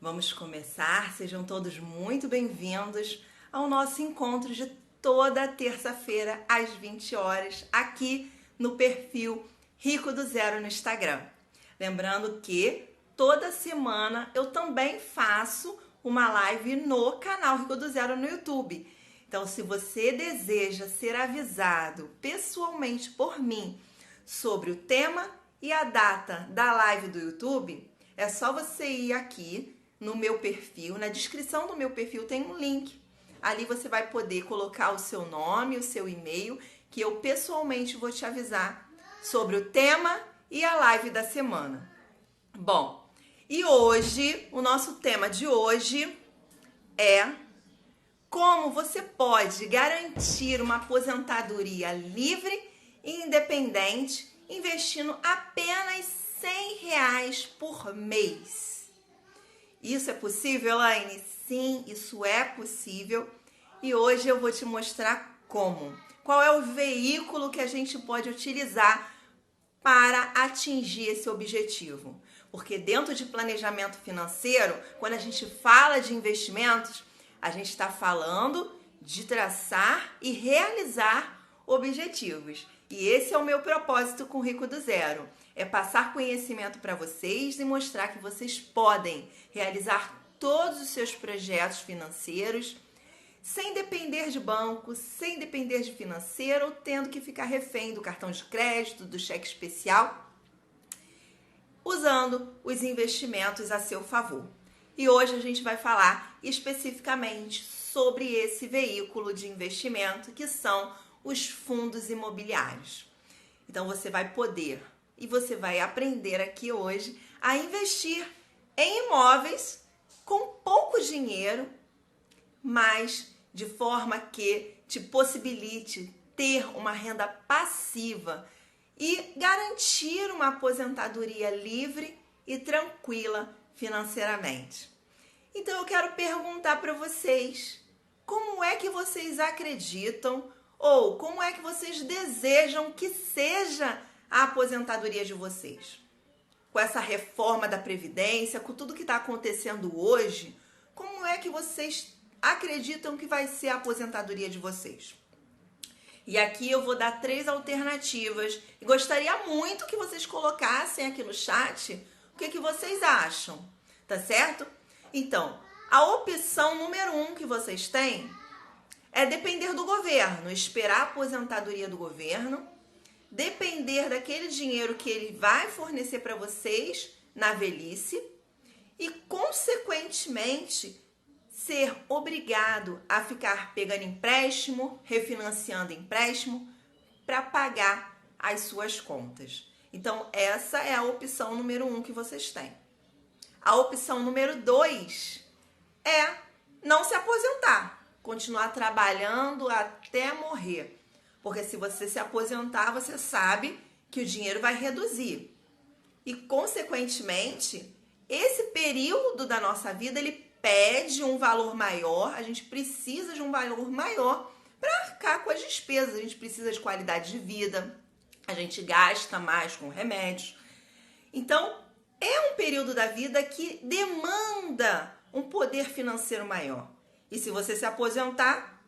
Vamos começar, sejam todos muito bem-vindos ao nosso encontro de toda terça-feira às 20 horas aqui no perfil Rico do Zero no Instagram. Lembrando que toda semana eu também faço uma live no canal Rico do Zero no YouTube. Então, se você deseja ser avisado pessoalmente por mim sobre o tema e a data da live do YouTube, é só você ir aqui no meu perfil, na descrição do meu perfil tem um link. Ali você vai poder colocar o seu nome, o seu e-mail, que eu pessoalmente vou te avisar sobre o tema e a live da semana. Bom, e hoje, o nosso tema de hoje é como você pode garantir uma aposentadoria livre e independente investindo apenas R$100 por mês. Isso é possível, Elaine? Sim, isso é possível. E hoje eu vou te mostrar como. Qual é o veículo que a gente pode utilizar para atingir esse objetivo? Porque dentro de planejamento financeiro, quando a gente fala de investimentos, a gente está falando de traçar e realizar objetivos. E esse é o meu propósito com o Rico do Zero. É passar conhecimento para vocês e mostrar que vocês podem realizar todos os seus projetos financeiros sem depender de banco, sem depender de financeiro ou tendo que ficar refém do cartão de crédito, do cheque especial, usando os investimentos a seu favor. E hoje a gente vai falar especificamente sobre esse veículo de investimento que são os fundos imobiliários. Então você vai poder e você vai aprender aqui hoje a investir em imóveis com pouco dinheiro, mas de forma que te possibilite ter uma renda passiva e garantir uma aposentadoria livre e tranquila financeiramente. Então eu quero perguntar para vocês, como é que vocês acreditam ou como é que vocês desejam que seja a aposentadoria de vocês? Com essa reforma da Previdência, com tudo que está acontecendo hoje, como é que vocês acreditam que vai ser a aposentadoria de vocês? E aqui eu vou dar 3 alternativas e gostaria muito que vocês colocassem aqui no chat o que vocês acham, tá certo? Então, a opção número 1 que vocês têm é depender do governo, esperar a aposentadoria do governo, depender daquele dinheiro que ele vai fornecer para vocês na velhice e, consequentemente, ser obrigado a ficar pegando empréstimo, refinanciando empréstimo para pagar as suas contas. Então, essa é a opção número 1 que vocês têm. A opção número 2 é não se aposentar, continuar trabalhando até morrer. Porque se você se aposentar, você sabe que o dinheiro vai reduzir. E, consequentemente, esse período da nossa vida, ele pede um valor maior, a gente precisa de um valor maior para arcar com as despesas. A gente precisa de qualidade de vida, a gente gasta mais com remédios. Então, é um período da vida que demanda um poder financeiro maior. E se você se aposentar,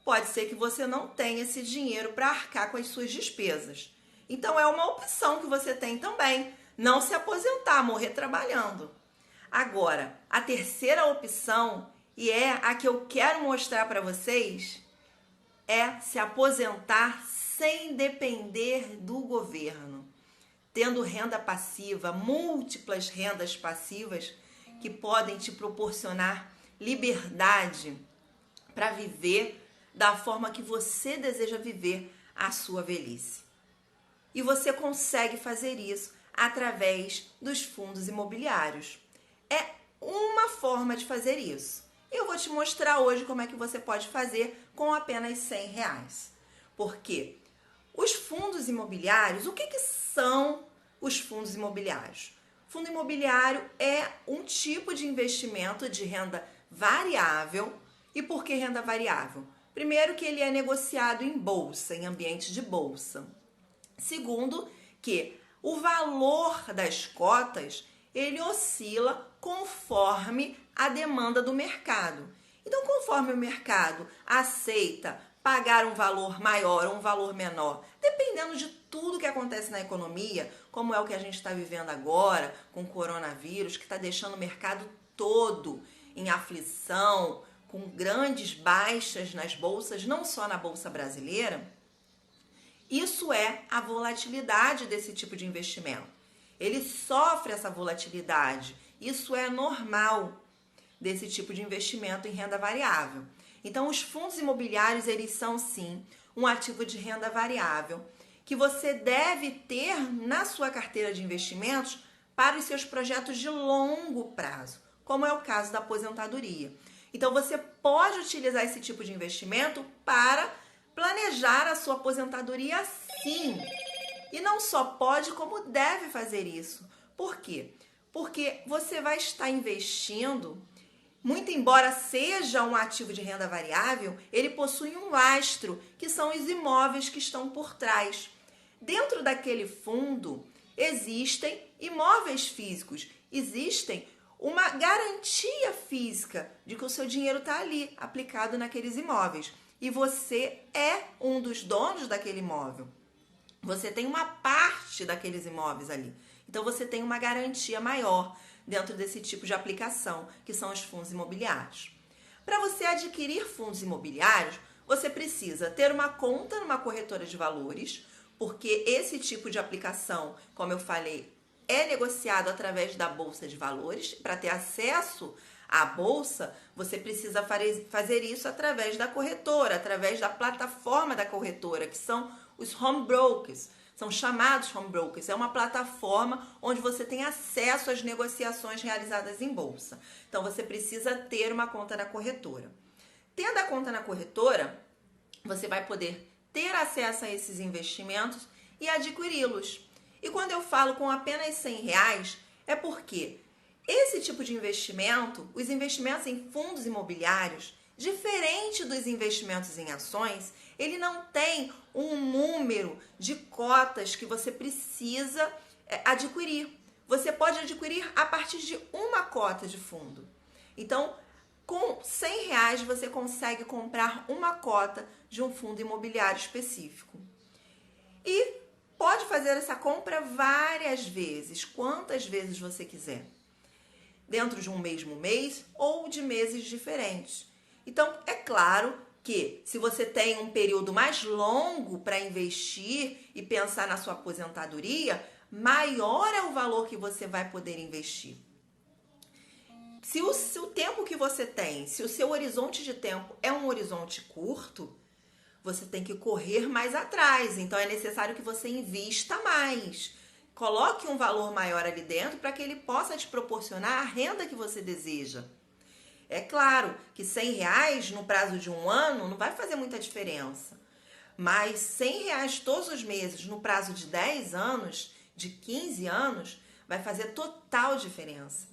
pode ser que você não tenha esse dinheiro para arcar com as suas despesas. Então, é uma opção que você tem também, não se aposentar, morrer trabalhando. Agora, a terceira opção, e é a que eu quero mostrar para vocês, é se aposentar sem depender do governo, tendo renda passiva, múltiplas rendas passivas que podem te proporcionar liberdade para viver da forma que você deseja viver a sua velhice. E você consegue fazer isso através dos fundos imobiliários. É uma forma de fazer isso. Eu vou te mostrar hoje como é que você pode fazer com apenas R$100. Porque os fundos imobiliários, o que são os fundos imobiliários? Fundo imobiliário é um tipo de investimento de renda variável. E por que renda variável? Primeiro, que ele é negociado em bolsa, em ambiente de bolsa. Segundo, que o valor das cotas, ele oscila conforme a demanda do mercado. Então, conforme o mercado aceita pagar um valor maior ou um valor menor, dependendo de tudo que acontece na economia, como é o que a gente está vivendo agora com o coronavírus, que está deixando o mercado todo em aflição, com grandes baixas nas bolsas, não só na bolsa brasileira, isso é a volatilidade desse tipo de investimento. Ele sofre essa volatilidade, isso é normal desse tipo de investimento em renda variável. Então, os fundos imobiliários, eles são sim um ativo de renda variável que você deve ter na sua carteira de investimentos para os seus projetos de longo prazo, como é o caso da aposentadoria. Então, você pode utilizar esse tipo de investimento para planejar a sua aposentadoria sim. E não só pode, como deve fazer isso. Por quê? Porque você vai estar investindo. Muito embora seja um ativo de renda variável, ele possui um lastro, que são os imóveis que estão por trás. Dentro daquele fundo, existem imóveis físicos, existem uma garantia física de que o seu dinheiro está ali, aplicado naqueles imóveis. E você é um dos donos daquele imóvel. Você tem uma parte daqueles imóveis ali. Então, você tem uma garantia maior dentro desse tipo de aplicação, que são os fundos imobiliários. Para você adquirir fundos imobiliários, você precisa ter uma conta numa corretora de valores, porque esse tipo de aplicação, como eu falei, é negociado através da Bolsa de Valores. Para ter acesso à Bolsa, você precisa fazer isso através da corretora, através da plataforma da corretora, que são os home brokers. São chamados home brokers. É uma plataforma onde você tem acesso às negociações realizadas em bolsa. Então, você precisa ter uma conta na corretora. Tendo a conta na corretora, você vai poder ter acesso a esses investimentos e adquiri-los. E quando eu falo com apenas R$100, é porque esse tipo de investimento, os investimentos em fundos imobiliários, diferente dos investimentos em ações, ele não tem um número de cotas que você precisa adquirir. Você pode adquirir a partir de uma cota de fundo. Então, com R$100 você consegue comprar uma cota de um fundo imobiliário específico. E pode fazer essa compra várias vezes, quantas vezes você quiser, dentro de um mesmo mês ou de meses diferentes. Então, é claro que se você tem um período mais longo para investir e pensar na sua aposentadoria, maior é o valor que você vai poder investir. Se o tempo que você tem, se o seu horizonte de tempo é um horizonte curto, você tem que correr mais atrás. Então, é necessário que você invista mais. Coloque um valor maior ali dentro para que ele possa te proporcionar a renda que você deseja. É claro que R$100 no prazo de um ano não vai fazer muita diferença. Mas R$100 todos os meses no prazo de 10 anos, de 15 anos, vai fazer total diferença.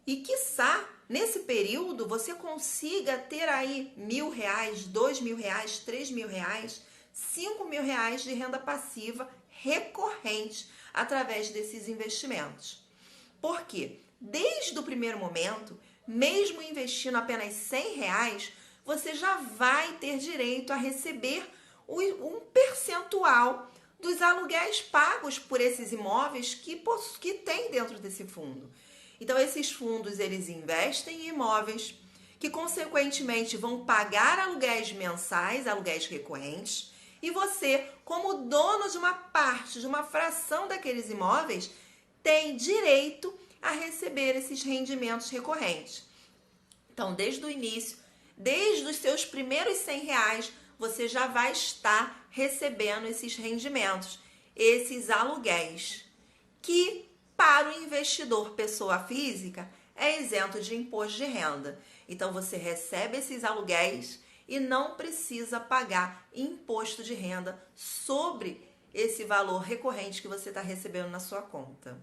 E quiçá, nesse período, você consiga ter aí R$1.000, R$2.000, R$3.000, R$5.000 de renda passiva recorrente através desses investimentos. Por quê? Desde o primeiro momento, mesmo investindo apenas R$100, você já vai ter direito a receber um percentual dos aluguéis pagos por esses imóveis que tem dentro desse fundo. Então, esses fundos, eles investem em imóveis que, consequentemente, vão pagar aluguéis mensais, aluguéis recorrentes, e você, como dono de uma parte, de uma fração daqueles imóveis, tem direito a receber esses rendimentos recorrentes. Então, desde o início, desde os seus primeiros R$100, você já vai estar recebendo esses rendimentos, esses aluguéis, que para o investidor pessoa física é isento de imposto de renda. Então, você recebe esses aluguéis e não precisa pagar imposto de renda sobre esse valor recorrente que você está recebendo na sua conta.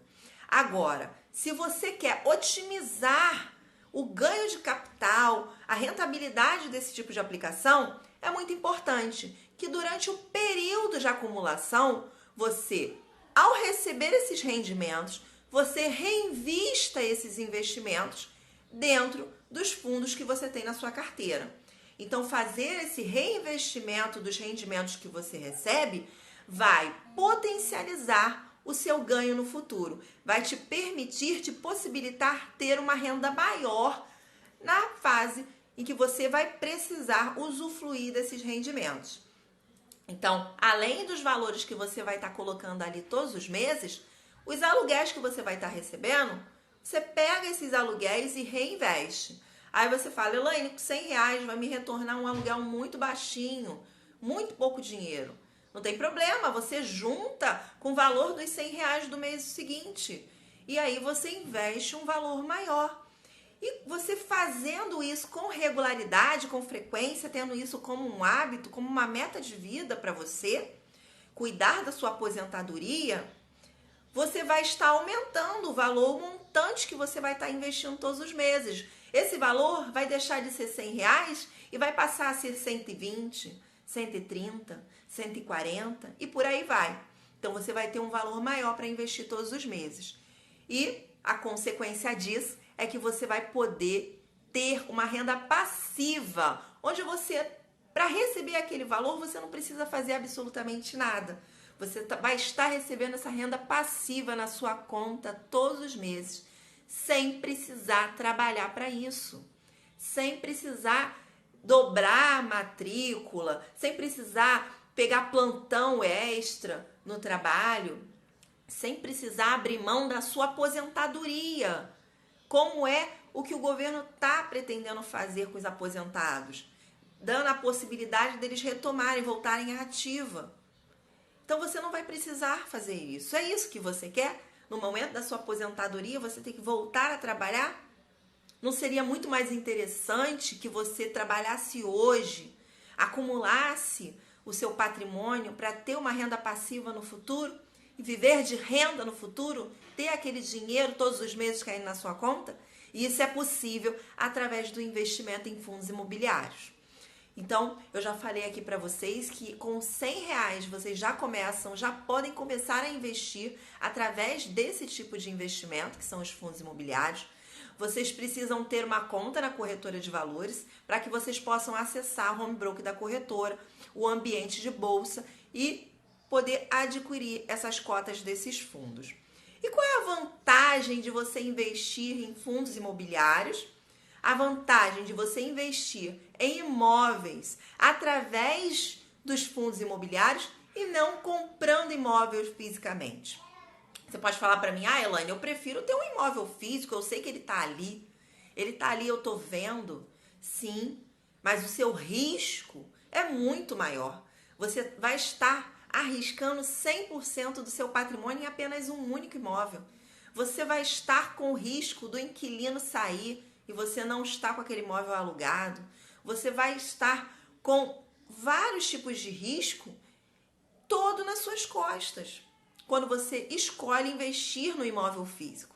Agora, se você quer otimizar o ganho de capital, a rentabilidade desse tipo de aplicação, é muito importante que durante o período de acumulação, você, ao receber esses rendimentos, você reinvista esses investimentos dentro dos fundos que você tem na sua carteira. Então, fazer esse reinvestimento dos rendimentos que você recebe vai potencializar o seu ganho no futuro, vai te permitir, te possibilitar ter uma renda maior na fase em que você vai precisar usufruir desses rendimentos. Então, além dos valores que você vai estar colocando ali todos os meses, os aluguéis que você vai estar recebendo, você pega esses aluguéis e reinveste. Aí você fala, Elaine, com R$100 vai me retornar um aluguel muito baixinho, muito pouco dinheiro. Não tem problema, você junta com o valor dos R$100 do mês seguinte. E aí você investe um valor maior. E você fazendo isso com regularidade, com frequência, tendo isso como um hábito, como uma meta de vida para você, cuidar da sua aposentadoria, você vai estar aumentando o valor, o montante que você vai estar investindo todos os meses. Esse valor vai deixar de ser R$100 e vai passar a ser 120, 130, 140 e por aí vai. Então você vai ter um valor maior para investir todos os meses. E a consequência disso é que você vai poder ter uma renda passiva, onde você, para receber aquele valor, você não precisa fazer absolutamente nada. Você vai estar recebendo essa renda passiva na sua conta todos os meses, sem precisar trabalhar para isso, sem precisar dobrar a matrícula, sem precisar pegar plantão extra no trabalho, sem precisar abrir mão da sua aposentadoria, como é o que o governo está pretendendo fazer com os aposentados, dando a possibilidade deles retomarem, voltarem à ativa. Então você não vai precisar fazer isso. É isso que você quer? No momento da sua aposentadoria, você tem que voltar a trabalhar? Não seria muito mais interessante que você trabalhasse hoje, acumulasse o seu patrimônio para ter uma renda passiva no futuro e viver de renda no futuro, ter aquele dinheiro todos os meses caindo na sua conta? E isso é possível através do investimento em fundos imobiliários. Então, eu já falei aqui para vocês que com R$100 vocês já podem começar a investir através desse tipo de investimento, que são os fundos imobiliários. Vocês precisam ter uma conta na corretora de valores para que vocês possam acessar o home broker da corretora, o ambiente de bolsa e poder adquirir essas cotas desses fundos. E qual é a vantagem de você investir em fundos imobiliários? A vantagem de você investir em imóveis através dos fundos imobiliários e não comprando imóveis fisicamente. Você pode falar para mim, Elaine, eu prefiro ter um imóvel físico, eu sei que ele está ali, eu estou vendo. Sim, mas o seu risco é muito maior. Você vai estar arriscando 100% do seu patrimônio em apenas um único imóvel. Você vai estar com o risco do inquilino sair e você não está com aquele imóvel alugado. Você vai estar com vários tipos de risco todo nas suas costas, quando você escolhe investir no imóvel físico.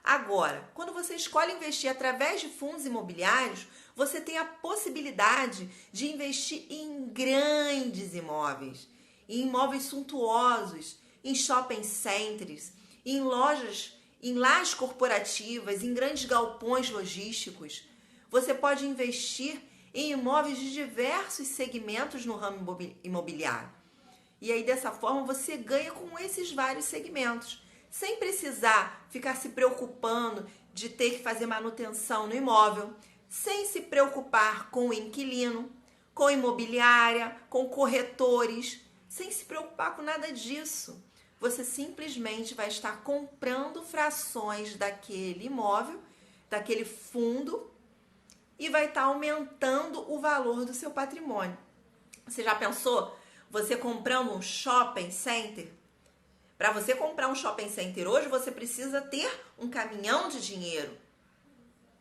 Agora, quando você escolhe investir através de fundos imobiliários, você tem a possibilidade de investir em grandes imóveis, em imóveis suntuosos, em shopping centers, em lojas, em lajes corporativas, em grandes galpões logísticos. Você pode investir em imóveis de diversos segmentos no ramo imobiliário. E aí, dessa forma, você ganha com esses vários segmentos, sem precisar ficar se preocupando de ter que fazer manutenção no imóvel, sem se preocupar com o inquilino, com imobiliária, com corretores, sem se preocupar com nada disso. Você simplesmente vai estar comprando frações daquele imóvel, daquele fundo, e vai estar aumentando o valor do seu patrimônio. Você já pensou? Você comprando um shopping center? Para você comprar um shopping center hoje, você precisa ter um caminhão de dinheiro,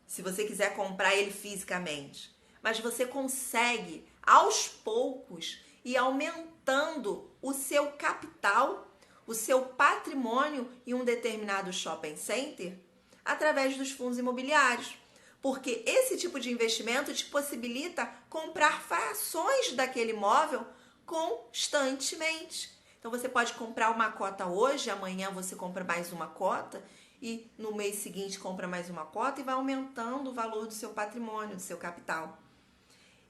se você quiser comprar ele fisicamente. Mas você consegue, aos poucos, ir aumentando o seu capital, o seu patrimônio em um determinado shopping center através dos fundos imobiliários. Porque esse tipo de investimento te possibilita comprar frações daquele imóvel constantemente. Então você pode comprar uma cota hoje, amanhã você compra mais uma cota e no mês seguinte compra mais uma cota e vai aumentando o valor do seu patrimônio, do seu capital.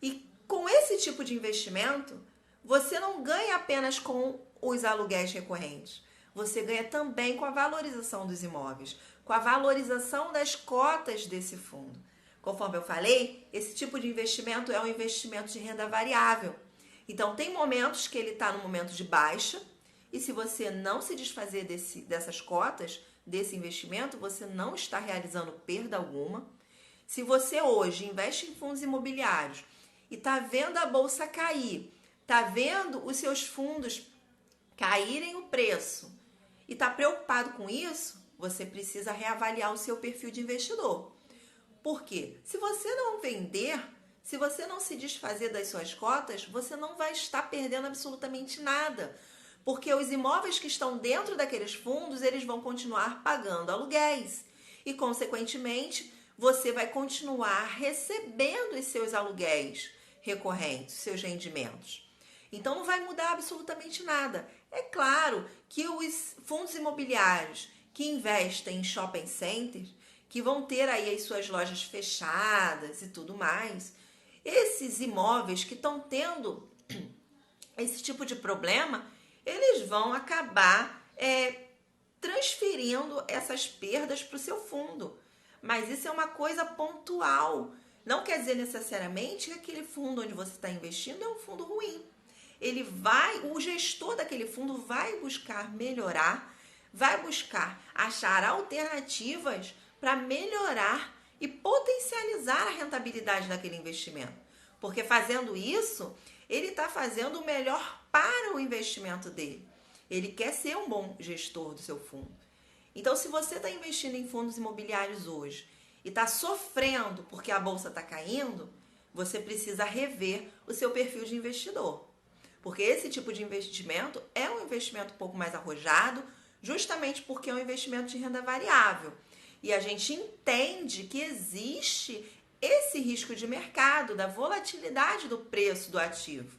E com esse tipo de investimento, você não ganha apenas com os aluguéis recorrentes. Você ganha também com a valorização dos imóveis, com a valorização das cotas desse fundo. Conforme eu falei, esse tipo de investimento é um investimento de renda variável. Então, tem momentos que ele está no momento de baixa, e se você não se desfazer dessas cotas, desse investimento, você não está realizando perda alguma. Se você hoje investe em fundos imobiliários e está vendo a bolsa cair, está vendo os seus fundos caírem o preço e está preocupado com isso, você precisa reavaliar o seu perfil de investidor. Por quê? Se você não vender, se você não se desfazer das suas cotas, você não vai estar perdendo absolutamente nada. Porque os imóveis que estão dentro daqueles fundos, eles vão continuar pagando aluguéis. E, consequentemente, você vai continuar recebendo os seus aluguéis recorrentes, seus rendimentos. Então, não vai mudar absolutamente nada. É claro que os fundos imobiliários que investem em shopping centers, que vão ter aí as suas lojas fechadas e tudo mais, esses imóveis que estão tendo esse tipo de problema, eles vão acabar transferindo essas perdas para o seu fundo. Mas isso é uma coisa pontual. Não quer dizer necessariamente que aquele fundo onde você está investindo é um fundo ruim. O gestor daquele fundo vai buscar melhorar, vai buscar achar alternativas para melhorar e potencializar a rentabilidade daquele investimento. Porque fazendo isso, ele está fazendo o melhor para o investimento dele. Ele quer ser um bom gestor do seu fundo. Então, se você está investindo em fundos imobiliários hoje e está sofrendo porque a bolsa está caindo, você precisa rever o seu perfil de investidor. Porque esse tipo de investimento é um investimento um pouco mais arrojado, justamente porque é um investimento de renda variável. E a gente entende que existe esse risco de mercado, da volatilidade do preço do ativo,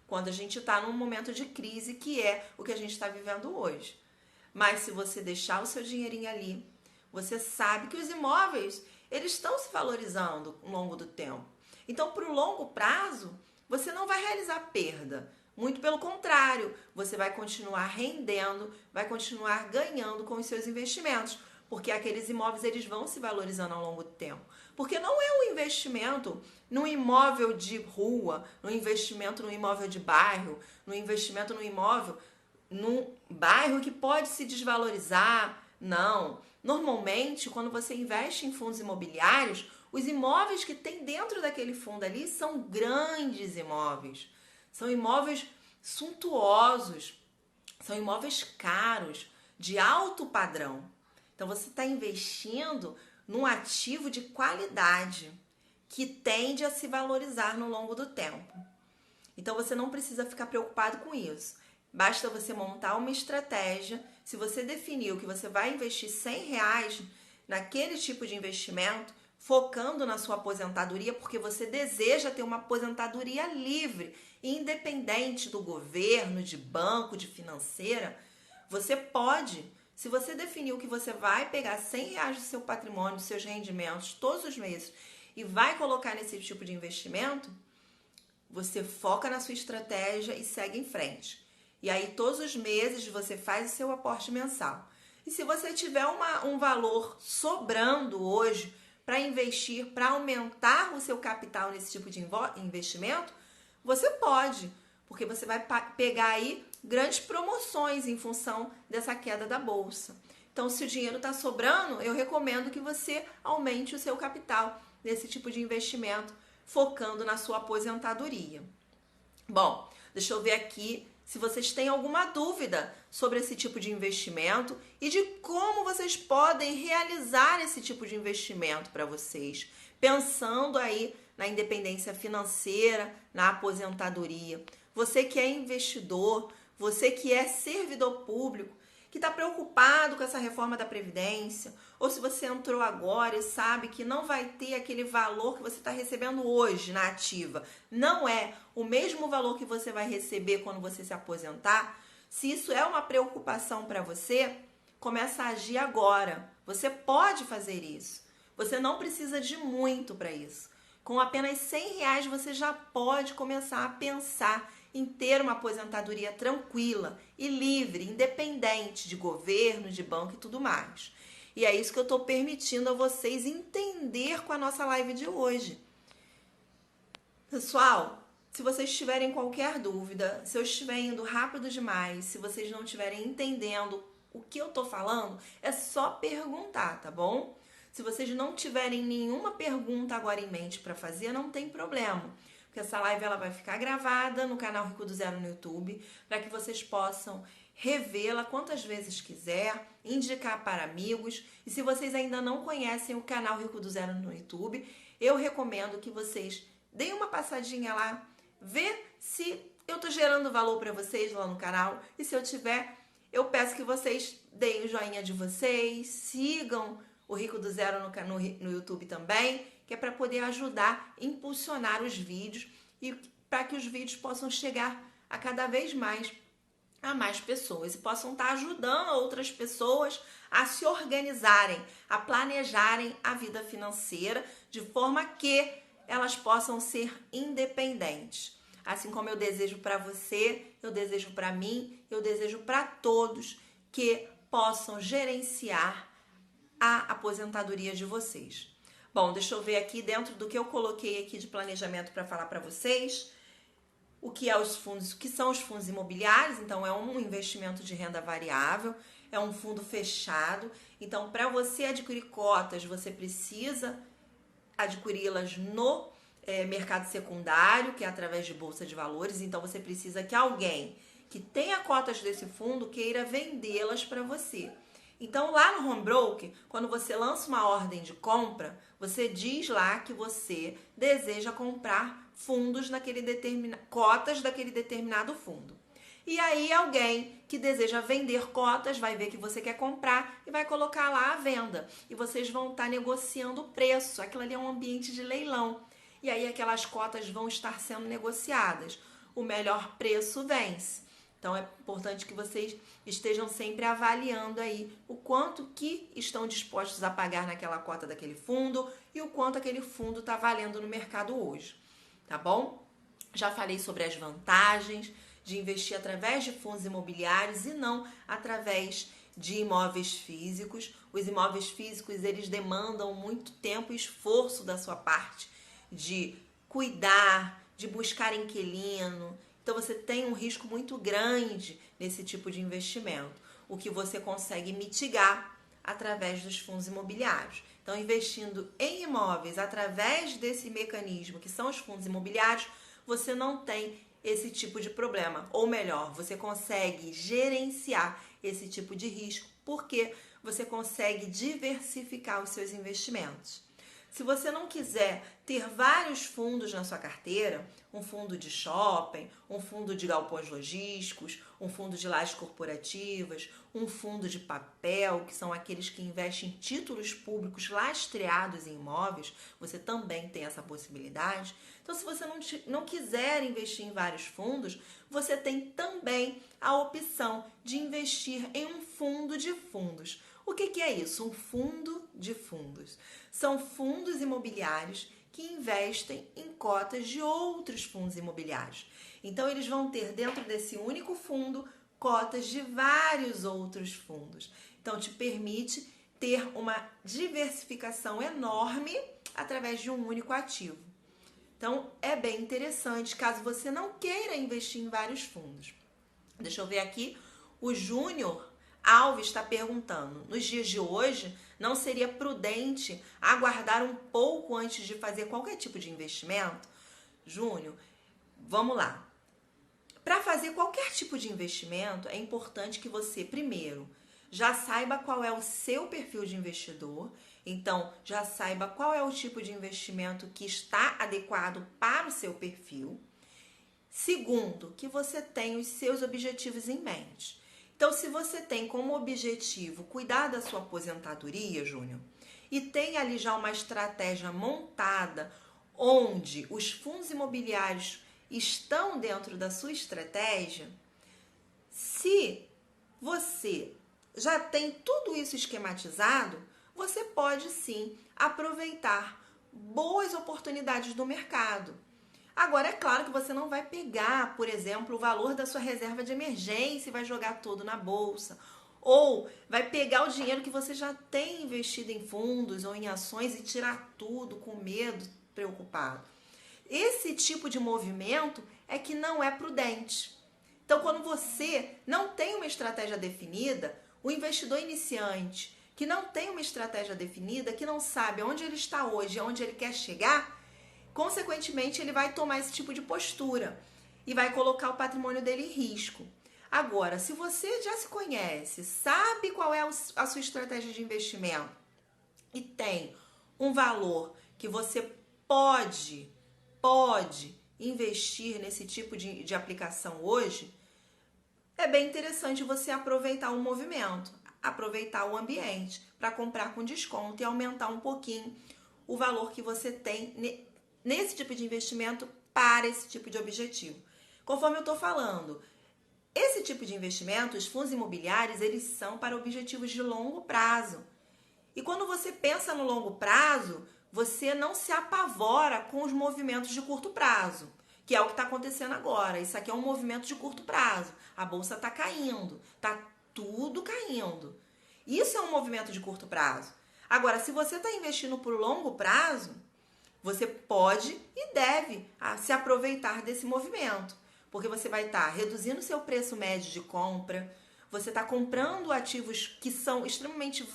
quando a gente está num momento de crise, que é o que a gente está vivendo hoje. Mas se você deixar o seu dinheirinho ali, você sabe que os imóveis, eles estão se valorizando ao longo do tempo. Então, para o longo prazo, você não vai realizar perda. Muito pelo contrário, você vai continuar rendendo, vai continuar ganhando com os seus investimentos, porque aqueles imóveis eles vão se valorizando ao longo do tempo. Porque não é um investimento num imóvel de rua, num investimento num imóvel de bairro, num investimento num imóvel num bairro que pode se desvalorizar. Não. Normalmente, quando você investe em fundos imobiliários, os imóveis que tem dentro daquele fundo ali são grandes imóveis. São imóveis suntuosos, são imóveis caros, de alto padrão. Então, você está investindo num ativo de qualidade que tende a se valorizar no longo do tempo. Então, você não precisa ficar preocupado com isso. Basta você montar uma estratégia. Se você definiu que você vai investir R$100 naquele tipo de investimento, focando na sua aposentadoria, porque você deseja ter uma aposentadoria livre, independente do governo, de banco, de financeira, você pode. Se você definiu que você vai pegar R$100 do seu patrimônio, dos seus rendimentos todos os meses e vai colocar nesse tipo de investimento, você foca na sua estratégia e segue em frente. E aí todos os meses você faz o seu aporte mensal. E se você tiver um valor sobrando hoje para investir, para aumentar o seu capital nesse tipo de investimento, você pode, porque você vai pegar aí grandes promoções em função dessa queda da bolsa. Então, se o dinheiro está sobrando, eu recomendo que você aumente o seu capital nesse tipo de investimento, focando na sua aposentadoria. Bom, deixa eu ver aqui se vocês têm alguma dúvida sobre esse tipo de investimento e de como vocês podem realizar esse tipo de investimento para vocês, pensando aí na independência financeira, na aposentadoria. Você que é investidor, você que é servidor público, que está preocupado com essa reforma da Previdência, ou se você entrou agora e sabe que não vai ter aquele valor que você está recebendo hoje na ativa, não é o mesmo valor que você vai receber quando você se aposentar, se isso é uma preocupação para você, começa a agir agora. Você pode fazer isso. Você não precisa de muito para isso. Com apenas R$ 100 você já pode começar a pensar em ter uma aposentadoria tranquila e livre, independente de governo, de banco e tudo mais. E é isso que eu estou permitindo a vocês entender com a nossa live de hoje. Pessoal, se vocês tiverem qualquer dúvida, se eu estiver indo rápido demais, se vocês não estiverem entendendo o que eu estou falando, é só perguntar, tá bom? Se vocês não tiverem nenhuma pergunta agora em mente para fazer, não tem problema. Porque essa live ela vai ficar gravada no canal Rico do Zero no YouTube, para que vocês possam revê-la quantas vezes quiser, indicar para amigos. E se vocês ainda não conhecem o canal Rico do Zero no YouTube, eu recomendo que vocês deem uma passadinha lá, vê se eu tô gerando valor para vocês lá no canal. E se eu tiver, eu peço que vocês deem o joinha de vocês, sigam o Rico do Zero no YouTube também, que é para poder ajudar, impulsionar os vídeos e para que os vídeos possam chegar a cada vez mais a mais pessoas e possam estar ajudando outras pessoas a se organizarem, a planejarem a vida financeira de forma que elas possam ser independentes. Assim como eu desejo para você, eu desejo para mim, eu desejo para todos que possam gerenciar a aposentadoria de vocês. Bom, deixa eu ver aqui dentro do que eu coloquei aqui de planejamento para falar para vocês. O que são os fundos imobiliários? Então, é um investimento de renda variável, é um fundo fechado. Então, para você adquirir cotas, você precisa adquiri-las no mercado secundário, que é através de bolsa de valores. Então, você precisa que alguém que tenha cotas desse fundo queira vendê-las para você. Então, lá no Home Broker, quando você lança uma ordem de compra, você diz lá que você deseja comprar fundos cotas daquele determinado fundo. E aí alguém que deseja vender cotas vai ver que você quer comprar e vai colocar lá a venda. E vocês vão estar negociando o preço. Aquilo ali é um ambiente de leilão. E aí aquelas cotas vão estar sendo negociadas. O melhor preço vence. Então é importante que vocês estejam sempre avaliando aí o quanto que estão dispostos a pagar naquela cota daquele fundo e o quanto aquele fundo está valendo no mercado hoje, tá bom? Já falei sobre as vantagens de investir através de fundos imobiliários e não através de imóveis físicos. Os imóveis físicos, eles demandam muito tempo e esforço da sua parte de cuidar, de buscar inquilino. Então, você tem um risco muito grande nesse tipo de investimento, o que você consegue mitigar através dos fundos imobiliários. Então, investindo em imóveis através desse mecanismo que são os fundos imobiliários, você não tem esse tipo de problema. Ou melhor, você consegue gerenciar esse tipo de risco porque você consegue diversificar os seus investimentos. Se você não quiser ter vários fundos na sua carteira, um fundo de shopping, um fundo de galpões logísticos, um fundo de lajes corporativas, um fundo de papel, que são aqueles que investem em títulos públicos lastreados em imóveis, você também tem essa possibilidade. Então, se você não quiser investir em vários fundos, você tem também a opção de investir em um fundo de fundos. O que é isso? Um fundo de fundos. São fundos imobiliários que investem em cotas de outros fundos imobiliários. Então, eles vão ter dentro desse único fundo cotas de vários outros fundos. Então, te permite ter uma diversificação enorme através de um único ativo. Então, é bem interessante caso você não queira investir em vários fundos. Deixa eu ver aqui, o Júnior Alves está perguntando, nos dias de hoje, não seria prudente aguardar um pouco antes de fazer qualquer tipo de investimento? Júnior, vamos lá. Para fazer qualquer tipo de investimento, é importante que você, primeiro, já saiba qual é o seu perfil de investidor. Então, já saiba qual é o tipo de investimento que está adequado para o seu perfil. Segundo, que você tenha os seus objetivos em mente. Então, se você tem como objetivo cuidar da sua aposentadoria, Júnior, e tem ali já uma estratégia montada onde os fundos imobiliários estão dentro da sua estratégia, se você já tem tudo isso esquematizado, você pode sim aproveitar boas oportunidades do mercado. Agora, é claro que você não vai pegar, por exemplo, o valor da sua reserva de emergência e vai jogar todo na bolsa. Ou vai pegar o dinheiro que você já tem investido em fundos ou em ações e tirar tudo com medo, preocupado. Esse tipo de movimento é que não é prudente. Então, quando você não tem uma estratégia definida, o investidor iniciante que não tem uma estratégia definida, que não sabe onde ele está hoje e onde ele quer chegar, consequentemente, ele vai tomar esse tipo de postura e vai colocar o patrimônio dele em risco. Agora, se você já se conhece, sabe qual é a sua estratégia de investimento e tem um valor que você pode investir nesse tipo de aplicação hoje, é bem interessante você aproveitar o movimento, aproveitar o ambiente para comprar com desconto e aumentar um pouquinho o valor que você tem nesse tipo de investimento para esse tipo de objetivo. Conforme eu estou falando, esse tipo de investimento, os fundos imobiliários, eles são para objetivos de longo prazo. E quando você pensa no longo prazo, você não se apavora com os movimentos de curto prazo, que é o que está acontecendo agora. Isso aqui é um movimento de curto prazo. A bolsa está caindo, está tudo caindo. Isso é um movimento de curto prazo. Agora, se você está investindo por longo prazo, você pode e deve se aproveitar desse movimento, porque você vai estar reduzindo o seu preço médio de compra, você está comprando ativos que são extremamente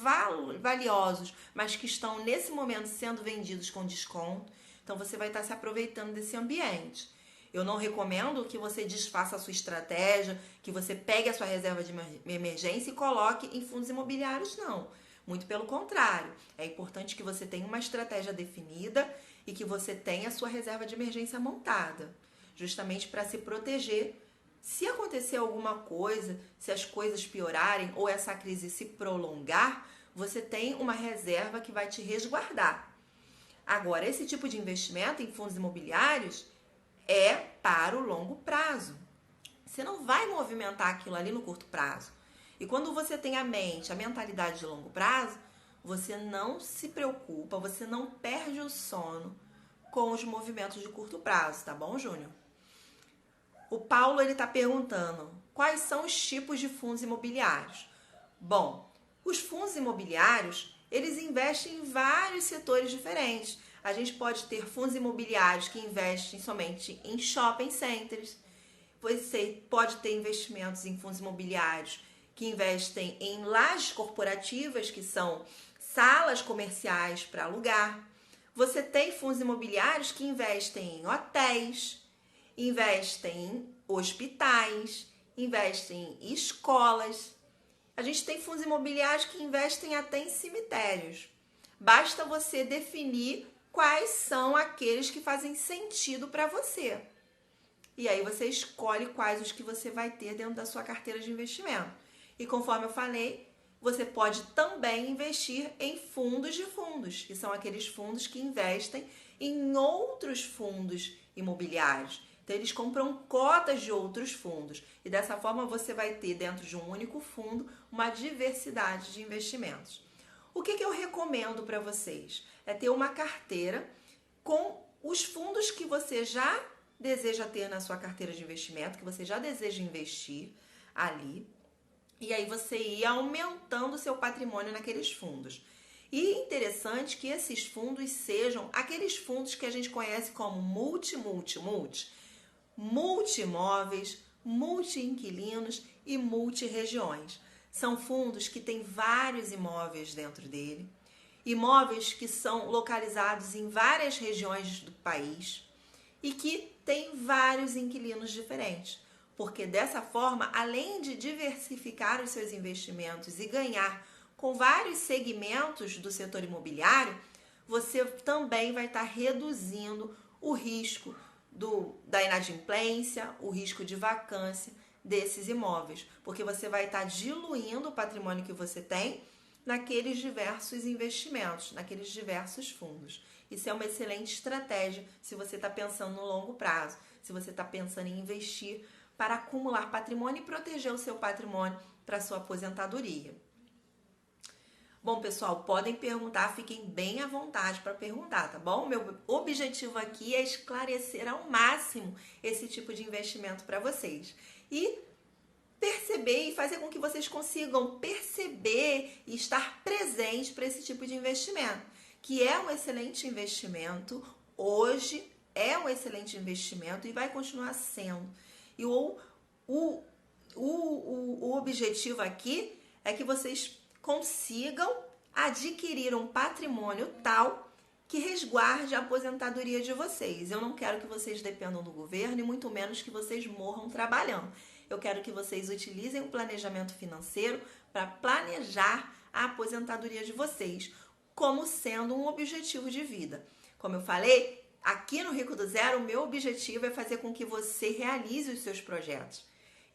valiosos, mas que estão nesse momento sendo vendidos com desconto, então você vai estar se aproveitando desse ambiente. Eu não recomendo que você desfaça a sua estratégia, que você pegue a sua reserva de emergência e coloque em fundos imobiliários, não. Muito pelo contrário, é importante que você tenha uma estratégia definida e que você tenha a sua reserva de emergência montada, justamente para se proteger. Se acontecer alguma coisa, se as coisas piorarem ou essa crise se prolongar, você tem uma reserva que vai te resguardar. Agora, esse tipo de investimento em fundos imobiliários é para o longo prazo. Você não vai movimentar aquilo ali no curto prazo. E quando você tem a mentalidade de longo prazo, você não se preocupa, você não perde o sono com os movimentos de curto prazo, tá bom, Júnior? O Paulo ele está perguntando quais são os tipos de fundos imobiliários. Bom, os fundos imobiliários eles investem em vários setores diferentes. A gente pode ter fundos imobiliários que investem somente em shopping centers. Você pode ter investimentos em fundos imobiliários que investem em lajes corporativas, que são salas comerciais para alugar. Você tem fundos imobiliários que investem em hotéis, investem em hospitais, investem em escolas. A gente tem fundos imobiliários que investem até em cemitérios. Basta você definir quais são aqueles que fazem sentido para você. E aí você escolhe quais os que você vai ter dentro da sua carteira de investimento. E conforme eu falei, você pode também investir em fundos de fundos, que são aqueles fundos que investem em outros fundos imobiliários. Então, eles compram cotas de outros fundos. E dessa forma, você vai ter dentro de um único fundo uma diversidade de investimentos. O que eu recomendo para vocês? É ter uma carteira com os fundos que você já deseja ter na sua carteira de investimento, que você já deseja investir ali. E aí você ir aumentando o seu patrimônio naqueles fundos. E interessante que esses fundos sejam aqueles fundos que a gente conhece como multi-imóveis, multi-inquilinos e multi-regiões. São fundos que têm vários imóveis dentro dele, imóveis que são localizados em várias regiões do país e que têm vários inquilinos diferentes. Porque dessa forma, além de diversificar os seus investimentos e ganhar com vários segmentos do setor imobiliário, você também vai estar reduzindo o risco da inadimplência, o risco de vacância desses imóveis, porque você vai estar diluindo o patrimônio que você tem naqueles diversos investimentos, naqueles diversos fundos. Isso é uma excelente estratégia se você está pensando no longo prazo, se você está pensando em investir para acumular patrimônio e proteger o seu patrimônio para a sua aposentadoria. Bom, pessoal, podem perguntar, fiquem bem à vontade para perguntar, tá bom? Meu objetivo aqui é esclarecer ao máximo esse tipo de investimento para vocês. E perceber e fazer com que vocês consigam perceber e estar presente para esse tipo de investimento, que é um excelente investimento, hoje é um excelente investimento e vai continuar sendo. E o objetivo aqui é que vocês consigam adquirir um patrimônio tal que resguarde a aposentadoria de vocês. Eu não quero que vocês dependam do governo e muito menos que vocês morram trabalhando. Eu quero que vocês utilizem o planejamento financeiro para planejar a aposentadoria de vocês, como sendo um objetivo de vida. Como eu falei, aqui no Rico do Zero, o meu objetivo é fazer com que você realize os seus projetos.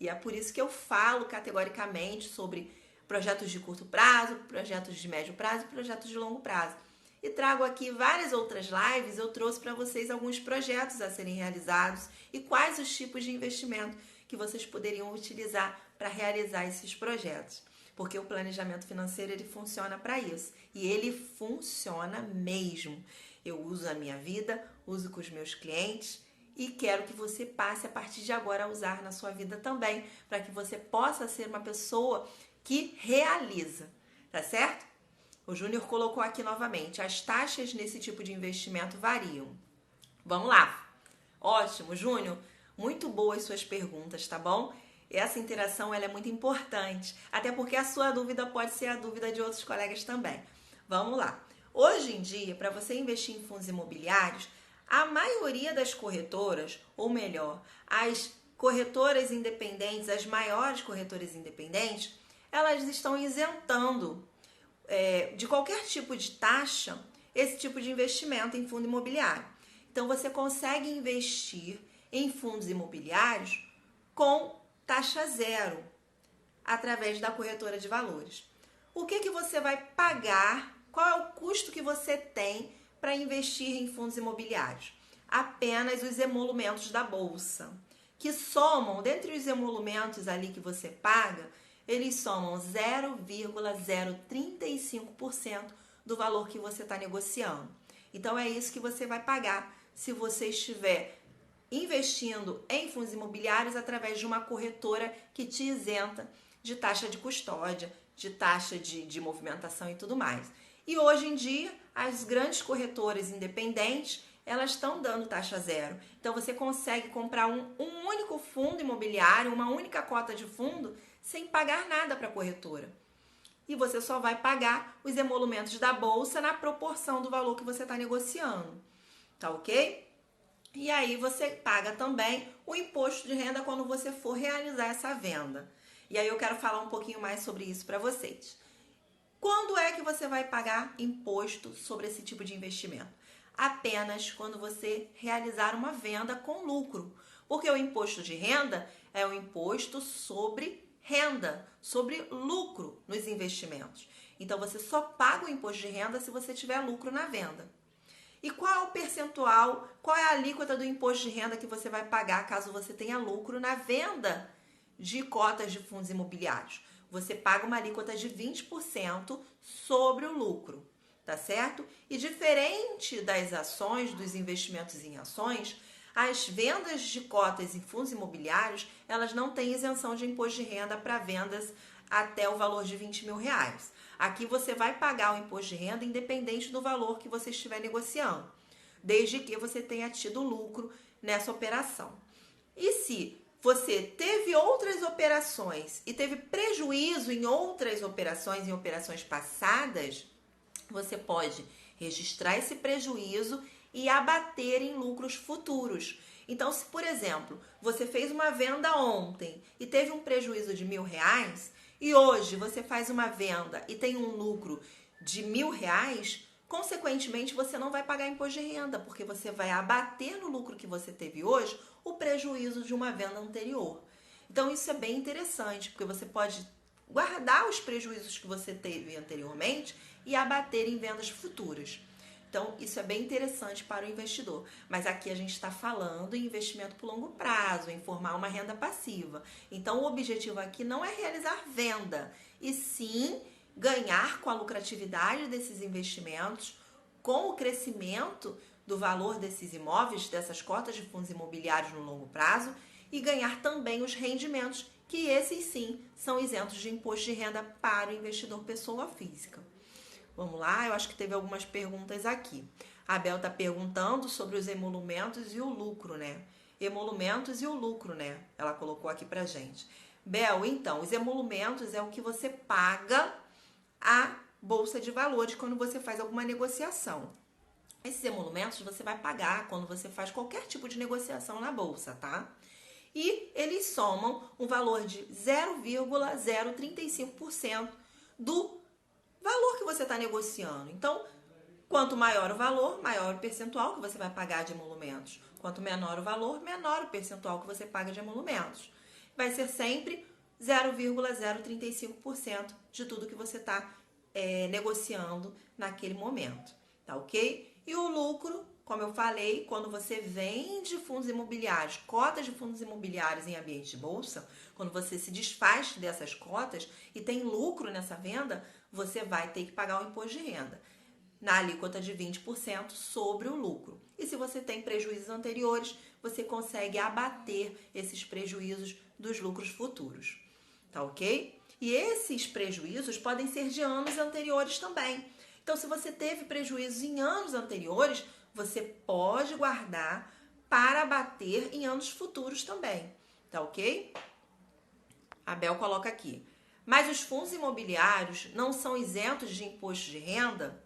E é por isso que eu falo categoricamente sobre projetos de curto prazo, projetos de médio prazo e projetos de longo prazo. E trago aqui várias outras lives, eu trouxe para vocês alguns projetos a serem realizados e quais os tipos de investimento que vocês poderiam utilizar para realizar esses projetos. Porque o planejamento financeiro, ele funciona para isso. E ele funciona mesmo. Eu uso a minha vida, uso com os meus clientes e quero que você passe a partir de agora a usar na sua vida também, para que você possa ser uma pessoa que realiza, tá certo? O Júnior colocou aqui novamente, as taxas nesse tipo de investimento variam. Vamos lá. Ótimo, Júnior. Muito boas suas perguntas, tá bom? Essa interação ela é muito importante, até porque a sua dúvida pode ser a dúvida de outros colegas também. Vamos lá. Hoje em dia, para você investir em fundos imobiliários, a maioria das corretoras, ou melhor, as corretoras independentes, as maiores corretoras independentes, elas estão isentando de qualquer tipo de taxa esse tipo de investimento em fundo imobiliário. Então, você consegue investir em fundos imobiliários com taxa zero, através da corretora de valores. O que você vai pagar? Qual é o custo que você tem para investir em fundos imobiliários? Apenas os emolumentos da bolsa, que somam, dentre os emolumentos ali que você paga, eles somam 0,035% do valor que você está negociando. Então, é isso que você vai pagar se você estiver investindo em fundos imobiliários através de uma corretora que te isenta de taxa de custódia, de taxa de movimentação e tudo mais. E hoje em dia, as grandes corretoras independentes, elas estão dando taxa zero. Então, você consegue comprar um único fundo imobiliário, uma única cota de fundo, sem pagar nada para a corretora. E você só vai pagar os emolumentos da bolsa na proporção do valor que você está negociando. Tá ok? E aí você paga também o imposto de renda quando você for realizar essa venda. E aí eu quero falar um pouquinho mais sobre isso para vocês. Quando é que você vai pagar imposto sobre esse tipo de investimento? Apenas quando você realizar uma venda com lucro. Porque o imposto de renda é o imposto sobre renda, sobre lucro nos investimentos. Então você só paga o imposto de renda se você tiver lucro na venda. E qual é o percentual, qual é a alíquota do imposto de renda que você vai pagar caso você tenha lucro na venda de cotas de fundos imobiliários? Você paga uma alíquota de 20% sobre o lucro, tá certo? E diferente das ações, dos investimentos em ações, as vendas de cotas em fundos imobiliários, elas não têm isenção de imposto de renda para vendas até o valor de R$20.000. Aqui você vai pagar o imposto de renda independente do valor que você estiver negociando, desde que você tenha tido lucro nessa operação. E se você teve outras operações e teve prejuízo em outras operações, em operações passadas, você pode registrar esse prejuízo e abater em lucros futuros. Então, se, por exemplo, você fez uma venda ontem e teve um prejuízo de R$1.000 e hoje você faz uma venda e tem um lucro de R$1.000, consequentemente você não vai pagar imposto de renda, porque você vai abater no lucro que você teve hoje o prejuízo de uma venda anterior. Então, isso é bem interessante, porque você pode guardar os prejuízos que você teve anteriormente e abater em vendas futuras. Então, isso é bem interessante para o investidor. Mas aqui a gente está falando em investimento por longo prazo, em formar uma renda passiva. Então, o objetivo aqui não é realizar venda, e sim ganhar com a lucratividade desses investimentos, com o crescimento do valor desses imóveis, dessas cotas de fundos imobiliários no longo prazo, e ganhar também os rendimentos, que esses sim são isentos de imposto de renda para o investidor pessoa física. Vamos lá, eu acho que teve algumas perguntas aqui. A Bel está perguntando sobre os emolumentos e o lucro, né? Emolumentos e o lucro, né? Ela colocou aqui pra gente. Bel, então, os emolumentos é o que você paga à Bolsa de Valores quando você faz alguma negociação. Esses emolumentos você vai pagar quando você faz qualquer tipo de negociação na Bolsa, tá? E eles somam um valor de 0,035% do valor que você está negociando. Então, quanto maior o valor, maior o percentual que você vai pagar de emolumentos. Quanto menor o valor, menor o percentual que você paga de emolumentos. Vai ser sempre 0,035% de tudo que você está negociando naquele momento, tá ok? E o lucro, como eu falei, quando você vende fundos imobiliários, cotas de fundos imobiliários em ambiente de bolsa, quando você se desfaz dessas cotas e tem lucro nessa venda, você vai ter que pagar o imposto de renda na alíquota de 20% sobre o lucro. E se você tem prejuízos anteriores, você consegue abater esses prejuízos dos lucros futuros, tá ok? E esses prejuízos podem ser de anos anteriores também. Então, se você teve prejuízos em anos anteriores, você pode guardar para abater em anos futuros também, tá ok? A Bel coloca aqui. Mas os fundos imobiliários não são isentos de imposto de renda?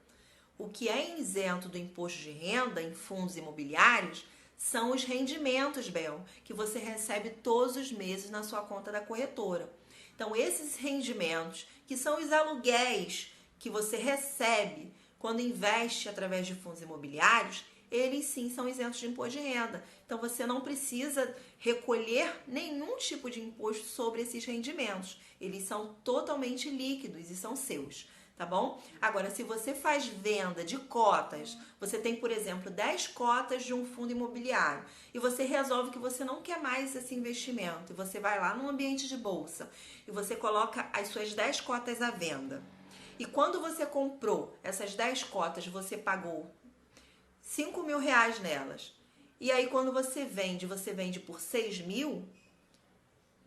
O que é isento do imposto de renda em fundos imobiliários são os rendimentos, Bel, que você recebe todos os meses na sua conta da corretora. Então, esses rendimentos, que são os aluguéis que você recebe quando investe através de fundos imobiliários, eles sim são isentos de imposto de renda. Então, você não precisa recolher nenhum tipo de imposto sobre esses rendimentos. Eles são totalmente líquidos e são seus, tá bom? Agora, se você faz venda de cotas, você tem, por exemplo, 10 cotas de um fundo imobiliário e você resolve que você não quer mais esse investimento e você vai lá no ambiente de bolsa e você coloca as suas 10 cotas à venda. E quando você comprou essas 10 cotas, você pagou 5 mil reais nelas. E aí, quando você vende por 6 mil,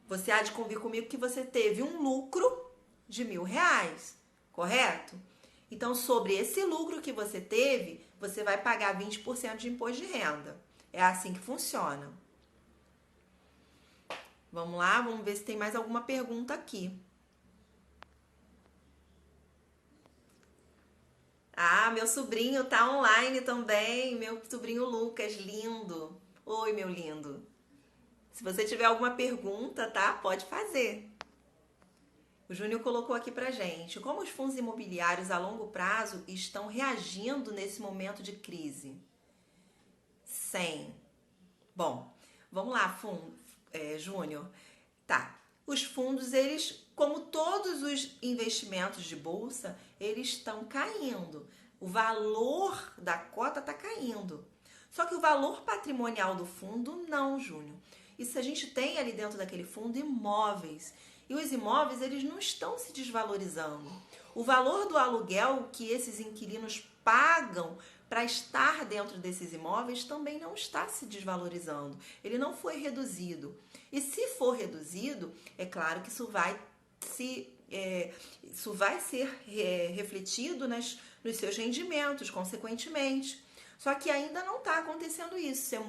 você há de convir comigo que você teve um lucro de R$ 1.000. Correto? Então, sobre esse lucro que você teve, você vai pagar 20% de imposto de renda. É assim que funciona. Vamos lá, vamos ver se tem mais alguma pergunta aqui. Ah, meu sobrinho tá online também, meu sobrinho Lucas, lindo. Oi, meu lindo. Se você tiver alguma pergunta, tá? Pode fazer. O Júnior colocou aqui pra gente: como os fundos imobiliários a longo prazo estão reagindo nesse momento de crise? Bom, vamos lá, Júnior. Tá. Os fundos, eles, como todos os investimentos de bolsa, eles estão caindo. O valor da cota está caindo. Só que o valor patrimonial do fundo, não, Júnior. Isso a gente tem ali dentro daquele fundo imóveis. E os imóveis, eles não estão se desvalorizando. O valor do aluguel que esses inquilinos pagam para estar dentro desses imóveis também não está se desvalorizando. Ele não foi reduzido. E se for reduzido, é claro que isso vai ser refletido nos seus rendimentos, consequentemente. Só que ainda não está acontecendo isso. Isso é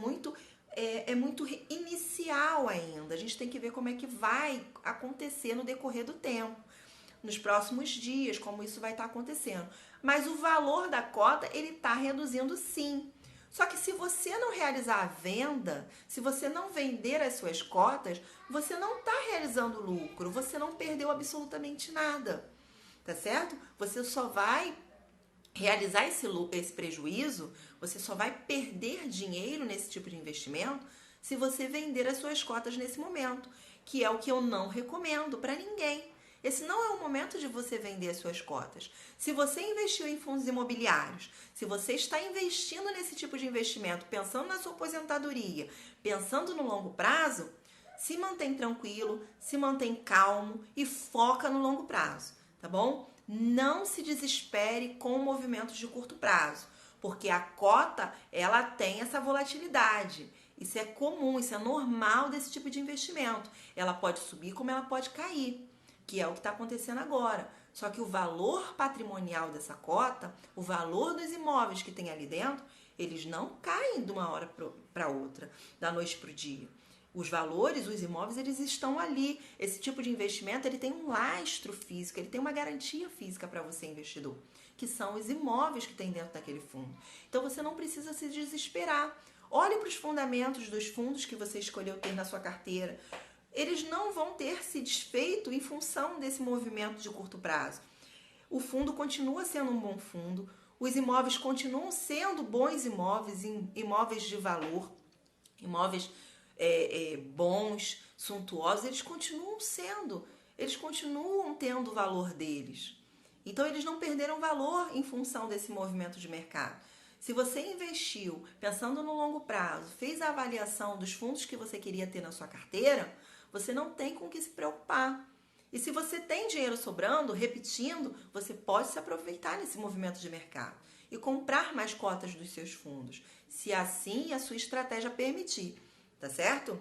muito inicial ainda. A gente tem que ver como é que vai acontecer no decorrer do tempo, nos próximos dias, como isso vai estar acontecendo. Mas o valor da cota, ele está reduzindo sim. Só que se você não realizar a venda, se você não vender as suas cotas, você não está realizando lucro, você não perdeu absolutamente nada, tá certo? Você só vai realizar esse prejuízo, você só vai perder dinheiro nesse tipo de investimento se você vender as suas cotas nesse momento, que é o que eu não recomendo para ninguém. Esse não é o momento de você vender as suas cotas. Se você investiu em fundos imobiliários, se você está investindo nesse tipo de investimento, pensando na sua aposentadoria, pensando no longo prazo, se mantém tranquilo, se mantém calmo e foca no longo prazo, tá bom? não se desespere com movimentos de curto prazo, porque a cota, ela tem essa volatilidade. Isso é comum, isso é normal desse tipo de investimento. Ela pode subir como ela pode cair, que é o que está acontecendo agora. Só que o valor patrimonial dessa cota, o valor dos imóveis que tem ali dentro, eles não caem de uma hora para outra, da noite para o dia. Os valores, os imóveis, eles estão ali. Esse tipo de investimento, ele tem um lastro físico, ele tem uma garantia física para você, investidor, que são os imóveis que tem dentro daquele fundo. Então, você não precisa se desesperar. Olhe para os fundamentos dos fundos que você escolheu ter na sua carteira. Eles não vão ter se desfeito em função desse movimento de curto prazo. O fundo continua sendo um bom fundo, os imóveis continuam sendo bons imóveis, imóveis de valor, imóveis bons, suntuosos, eles continuam tendo o valor deles. Então, eles não perderam valor em função desse movimento de mercado. Se você investiu pensando no longo prazo, fez a avaliação dos fundos que você queria ter na sua carteira, você não tem com o que se preocupar. E se você tem dinheiro sobrando, repetindo, você pode se aproveitar nesse movimento de mercado e comprar mais cotas dos seus fundos, se assim a sua estratégia permitir, tá certo?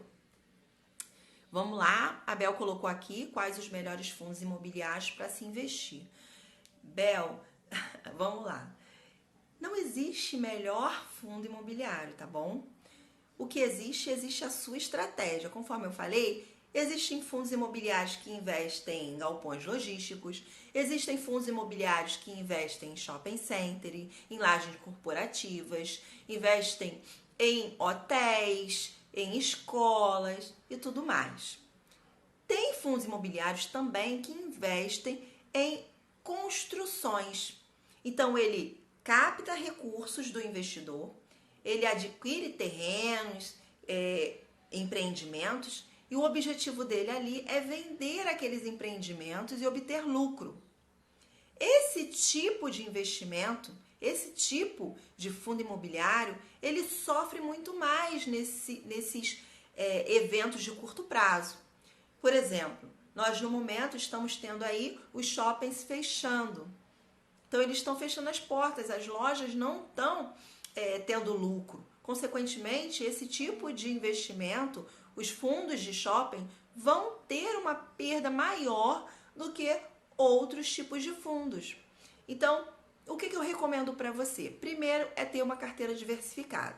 Vamos lá, a Bel colocou aqui quais os melhores fundos imobiliários para se investir. Bel, vamos lá. Não existe melhor fundo imobiliário, tá bom? O que existe a sua estratégia. Conforme eu falei, existem fundos imobiliários que investem em galpões logísticos, existem fundos imobiliários que investem em shopping center, em lajes corporativas, investem em hotéis, em escolas e tudo mais. Tem fundos imobiliários também que investem em construções. Então, ele capta recursos do investidor, ele adquire terrenos, empreendimentos, e o objetivo dele ali é vender aqueles empreendimentos e obter lucro. Esse tipo de investimento, esse tipo de fundo imobiliário, ele sofre muito mais nesses eventos de curto prazo. Por exemplo, nós no momento estamos tendo aí os shoppings fechando. Então, eles estão fechando as portas, as lojas não estão tendo lucro. Consequentemente, esse tipo de investimento, os fundos de shopping, vão ter uma perda maior do que outros tipos de fundos. Então, o que eu recomendo para você? Primeiro, é ter uma carteira diversificada.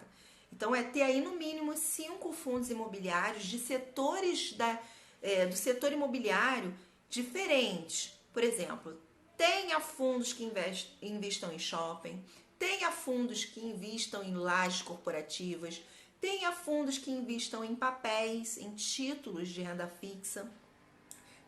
Então, é ter aí no mínimo 5 fundos imobiliários de setores do setor imobiliário diferentes. Por exemplo, tenha fundos que investam em shopping, tenha fundos que investam em lajes corporativas, tenha fundos que investam em papéis, em títulos de renda fixa,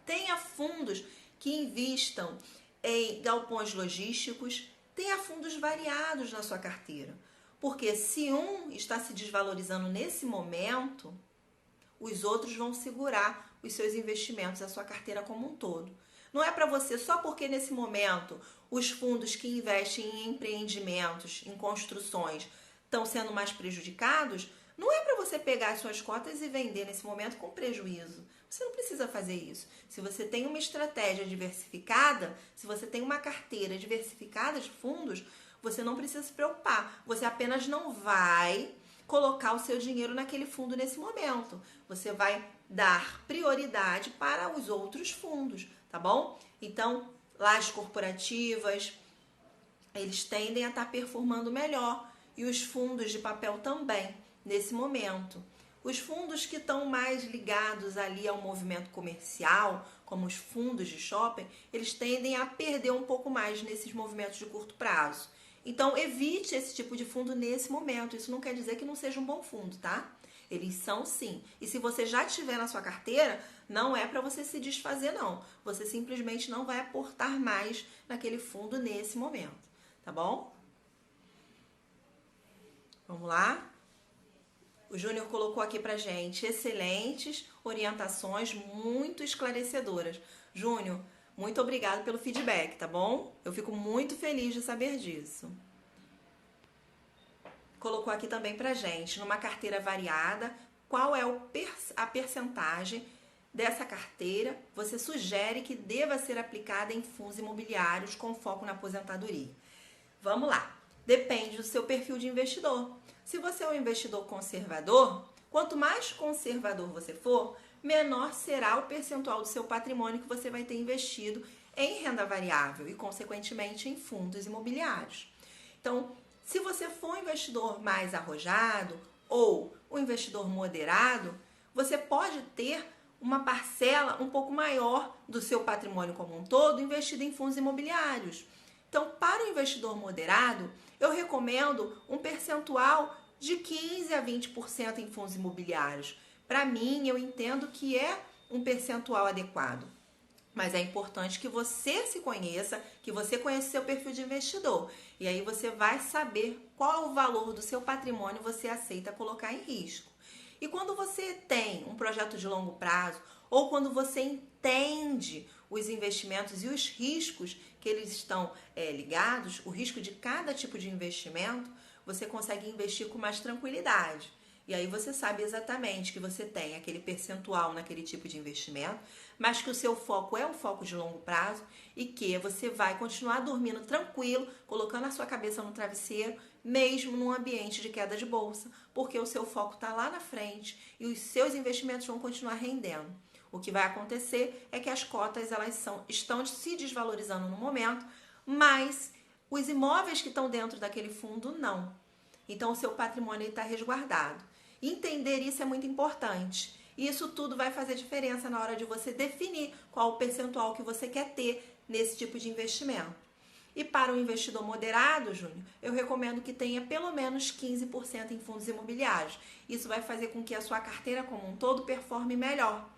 tenha fundos que investam em galpões logísticos, tenha fundos variados na sua carteira. Porque se um está se desvalorizando nesse momento, os outros vão segurar os seus investimentos, a sua carteira como um todo. Não é para você, só porque nesse momento os fundos que investem em empreendimentos, em construções, estão sendo mais prejudicados, não é para você pegar as suas cotas e vender nesse momento com prejuízo. Você não precisa fazer isso. Se você tem uma estratégia diversificada, se você tem uma carteira diversificada de fundos, você não precisa se preocupar. Você apenas não vai colocar o seu dinheiro naquele fundo nesse momento. Você vai dar prioridade para os outros fundos, tá bom? Então, lajes corporativas, eles tendem a estar performando melhor e os fundos de papel também, nesse momento. Os fundos que estão mais ligados ali ao movimento comercial, como os fundos de shopping, eles tendem a perder um pouco mais nesses movimentos de curto prazo. Então, evite esse tipo de fundo nesse momento. Isso não quer dizer que não seja um bom fundo, tá? Eles são sim. E se você já tiver na sua carteira, não é para você se desfazer, não. Você simplesmente não vai aportar mais naquele fundo nesse momento, tá bom? Vamos lá? O Júnior colocou aqui pra gente excelentes orientações, muito esclarecedoras. Júnior, muito obrigado pelo feedback, tá bom? Eu fico muito feliz de saber disso. Colocou aqui também pra gente, numa carteira variada, qual é a percentagem dessa carteira você sugere que deva ser aplicada em fundos imobiliários com foco na aposentadoria? Vamos lá. Depende do seu perfil de investidor. Se você é um investidor conservador, quanto mais conservador você for, menor será o percentual do seu patrimônio que você vai ter investido em renda variável e, consequentemente, em fundos imobiliários. Então, se você for um investidor mais arrojado ou um investidor moderado, você pode ter uma parcela um pouco maior do seu patrimônio como um todo investido em fundos imobiliários. Então, para o investidor moderado, eu recomendo um percentual de 15 a 20% em fundos imobiliários. Para mim, eu entendo que é um percentual adequado. Mas é importante que você se conheça, que você conheça o seu perfil de investidor. E aí você vai saber qual é o valor do seu patrimônio você aceita colocar em risco. E quando você tem um projeto de longo prazo, ou quando você entende os investimentos e os riscos que eles estão ligados, o risco de cada tipo de investimento, você consegue investir com mais tranquilidade. E aí você sabe exatamente que você tem aquele percentual naquele tipo de investimento, mas que o seu foco é um foco de longo prazo e que você vai continuar dormindo tranquilo, colocando a sua cabeça no travesseiro, mesmo num ambiente de queda de bolsa, porque o seu foco está lá na frente e os seus investimentos vão continuar rendendo. O que vai acontecer é que as cotas estão se desvalorizando no momento, mas os imóveis que estão dentro daquele fundo não. Então o seu patrimônio está resguardado. Entender isso é muito importante. E isso tudo vai fazer diferença na hora de você definir qual o percentual que você quer ter nesse tipo de investimento. E para o investidor moderado, Júnior, eu recomendo que tenha pelo menos 15% em fundos imobiliários. Isso vai fazer com que a sua carteira como um todo performe melhor.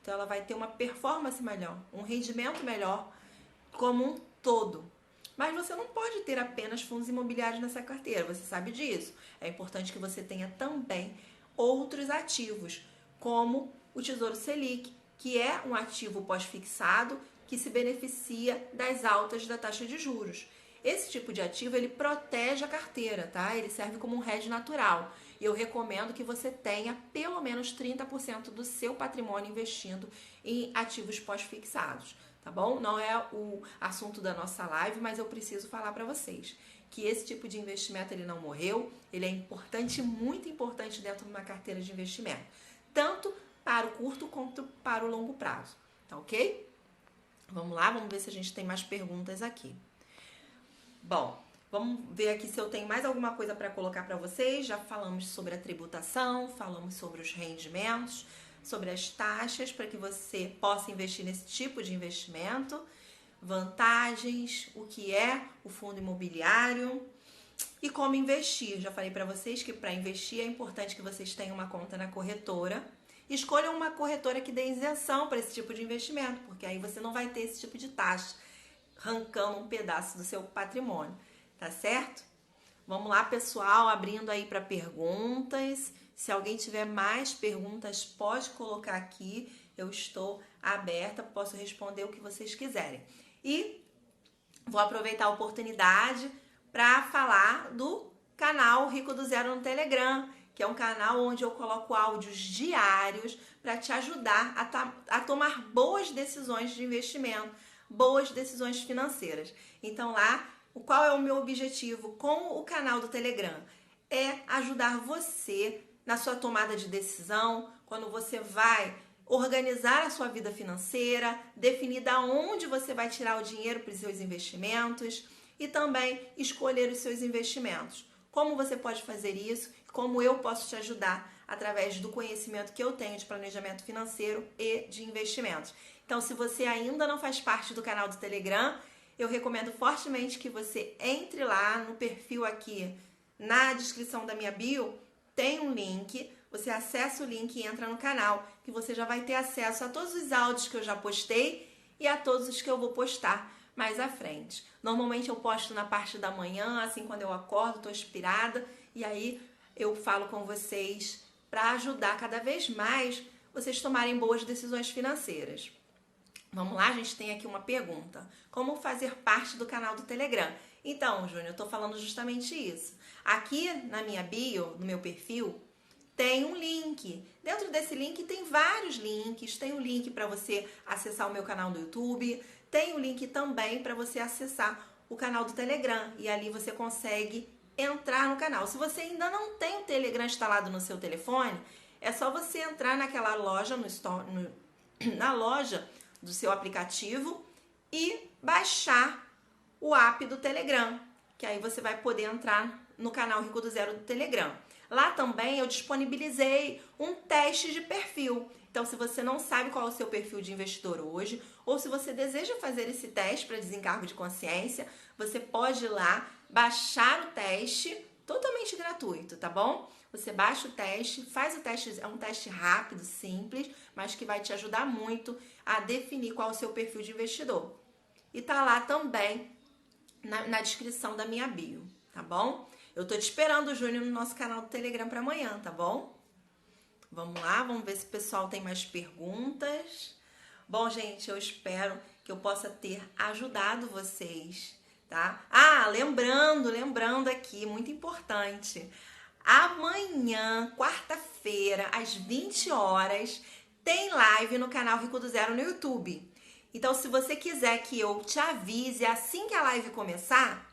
Então ela vai ter uma performance melhor, um rendimento melhor como um todo. Mas você não pode ter apenas fundos imobiliários nessa carteira, você sabe disso. É importante que você tenha também outros ativos, como o Tesouro Selic, que é um ativo pós-fixado que se beneficia das altas da taxa de juros. Esse tipo de ativo, ele protege a carteira, tá? Ele serve como um hedge natural. E eu recomendo que você tenha pelo menos 30% do seu patrimônio investindo em ativos pós-fixados, tá bom? Não é o assunto da nossa live, mas eu preciso falar para vocês que esse tipo de investimento ele não morreu, ele é importante, muito importante dentro de uma carteira de investimento, tanto para o curto quanto para o longo prazo, tá ok? Vamos lá, vamos ver se a gente tem mais perguntas aqui. Bom, vamos ver aqui se eu tenho mais alguma coisa para colocar para vocês. Já falamos sobre a tributação, falamos sobre os rendimentos, sobre as taxas para que você possa investir nesse tipo de investimento, vantagens, o que é o fundo imobiliário e como investir. Já falei para vocês que para investir é importante que vocês tenham uma conta na corretora. Escolham uma corretora que dê isenção para esse tipo de investimento, porque aí você não vai ter esse tipo de taxa arrancando um pedaço do seu patrimônio, tá certo? Vamos lá, pessoal, abrindo aí para perguntas. Se alguém tiver mais perguntas, pode colocar aqui. Eu estou aberta, posso responder o que vocês quiserem. E vou aproveitar a oportunidade para falar do canal Rico do Zero no Telegram, que é um canal onde eu coloco áudios diários para te ajudar a tomar boas decisões de investimento, boas decisões financeiras. Então lá, qual é o meu objetivo com o canal do Telegram? É ajudar você na sua tomada de decisão, quando você vai organizar a sua vida financeira, definir da onde você vai tirar o dinheiro para os seus investimentos e também escolher os seus investimentos. Como você pode fazer isso? Como eu posso te ajudar através do conhecimento que eu tenho de planejamento financeiro e de investimentos. Então, se você ainda não faz parte do canal do Telegram, eu recomendo fortemente que você entre lá no perfil aqui na descrição da minha bio, tem um link, você acessa o link e entra no canal, que você já vai ter acesso a todos os áudios que eu já postei e a todos os que eu vou postar mais à frente. Normalmente eu posto na parte da manhã, assim quando eu acordo, estou inspirada, e aí eu falo com vocês para ajudar cada vez mais vocês tomarem boas decisões financeiras. Vamos lá, a gente tem aqui uma pergunta. Como fazer parte do canal do Telegram? Então, Júnior, eu estou falando justamente isso. Aqui na minha bio, no meu perfil, tem um link. Dentro desse link tem vários links. Tem um link para você acessar o meu canal do YouTube. Tem um link também para você acessar o canal do Telegram. E ali você consegue entrar no canal. Se você ainda não tem o Telegram instalado no seu telefone, é só você entrar naquela loja, na loja do seu aplicativo e baixar o app do Telegram, que aí você vai poder entrar no canal Rico do Zero do Telegram. Lá também eu disponibilizei um teste de perfil. Então, se você não sabe qual é o seu perfil de investidor hoje, ou se você deseja fazer esse teste para desencargo de consciência, você pode ir lá baixar o teste totalmente gratuito, tá bom? Você baixa o teste, faz o teste, é um teste rápido, simples, mas que vai te ajudar muito a definir qual é o seu perfil de investidor. E tá lá também na descrição da minha bio, tá bom? Eu tô te esperando, Júnior, no nosso canal do Telegram para amanhã, tá bom? Vamos lá, vamos ver se o pessoal tem mais perguntas. Bom, gente, eu espero que eu possa ter ajudado vocês, tá? Ah, lembrando aqui, muito importante. Amanhã, quarta-feira, às 20 horas, tem live no canal Rico do Zero no YouTube. Então, se você quiser que eu te avise assim que a live começar,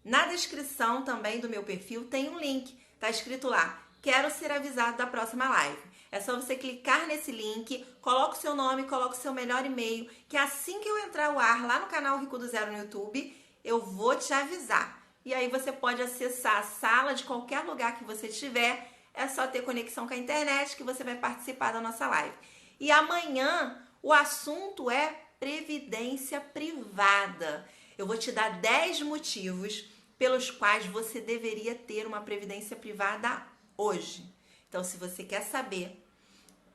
na descrição também do meu perfil tem um link. Tá escrito lá, quero ser avisado da próxima live. É só você clicar nesse link, coloca o seu nome, coloca o seu melhor e-mail, que assim que eu entrar ao ar lá no canal Rico do Zero no YouTube, eu vou te avisar. E aí você pode acessar a sala de qualquer lugar que você estiver. É só ter conexão com a internet que você vai participar da nossa live. E amanhã o assunto é previdência privada. Eu vou te dar 10 motivos pelos quais você deveria ter uma previdência privada hoje. Então, se você quer saber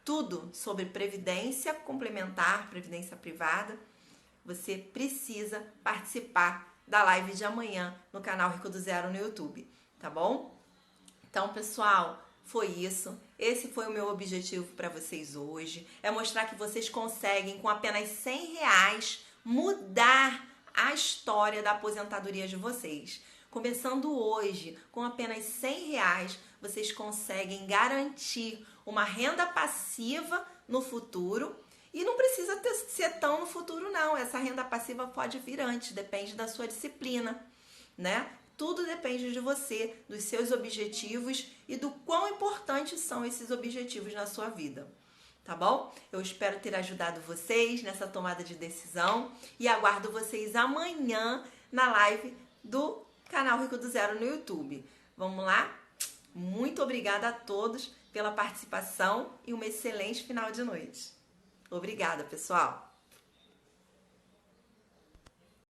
tudo sobre previdência complementar, previdência privada, você precisa participar da live de amanhã no canal Rico do Zero no YouTube, tá bom? Então, pessoal, foi isso. Esse foi o meu objetivo para vocês hoje. É mostrar que vocês conseguem, com apenas R$100, mudar a história da aposentadoria de vocês. Começando hoje, com apenas R$100, vocês conseguem garantir uma renda passiva no futuro. E não precisa ser tão no futuro, não. Essa renda passiva pode vir antes, depende da sua disciplina, né? Tudo depende de você, dos seus objetivos e do quão importantes são esses objetivos na sua vida, tá bom? Eu espero ter ajudado vocês nessa tomada de decisão e aguardo vocês amanhã na live do canal Rico do Zero no YouTube. Vamos lá? Muito obrigada a todos pela participação e um excelente final de noite. Obrigada, pessoal!